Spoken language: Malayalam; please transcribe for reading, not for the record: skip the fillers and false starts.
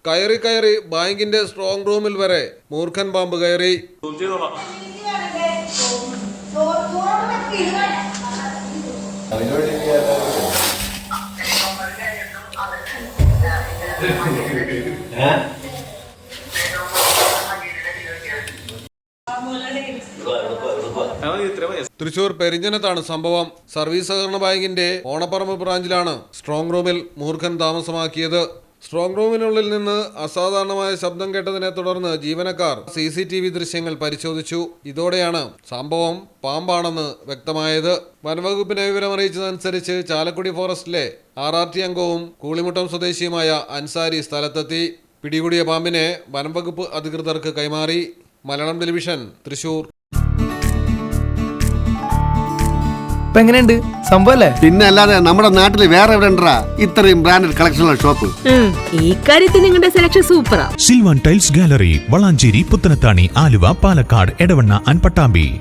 കയറി കയറി ബാങ്കിന്റെ സ്ട്രോങ് റൂമിൽ വരെ മൂർഖൻ പാമ്പ് കയറി. തൃശൂർ പെരിഞ്ഞനത്താണ് സംഭവം. സർവീസ് സഹകരണ ബാങ്കിന്റെ ഓണപ്പറമ്പ് ബ്രാഞ്ചിലാണ് സ്ട്രോങ് റൂമിൽ മൂർഖൻ താമസമാക്കിയത്. സ്ട്രോങ് റൂമിനുള്ളിൽ നിന്ന് അസാധാരണമായ ശബ്ദം കേട്ടതിനെ തുടർന്ന് ജീവനക്കാർ CCTV ദൃശ്യങ്ങൾ പരിശോധിച്ചു. ഇതോടെയാണ് സംഭവം പാമ്പാണെന്ന് വ്യക്തമായത്. വനംവകുപ്പിനെ വിവരമറിയിച്ചതനുസരിച്ച് ചാലക്കുടി ഫോറസ്റ്റിലെ RRT അംഗവും കൂളിമുട്ടം സ്വദേശിയുമായ അൻസാരി സ്ഥലത്തെത്തി. പിടികൂടിയ പാമ്പിനെ വനംവകുപ്പ് അധികൃതർക്ക് കൈമാറി. മലയാളം ടെലിവിഷൻ, തൃശൂർ. എങ്ങനെയുണ്ട് സംഭവല്ലേ? പിന്നെ അല്ലാതെ നമ്മുടെ നാട്ടിൽ വേറെ എവിടെ ഇത്രയും ബ്രാൻഡഡ് കളക്ഷനുള്ള ഷോപ്പ്? ഈ കാര്യത്തിൽ നിങ്ങളുടെ സെലക്ഷൻ സൂപ്പറാ. Silvan tiles gallery, Valanchery, Puthanathani, Aluva, Palakkad, Edavanna and Pattambi.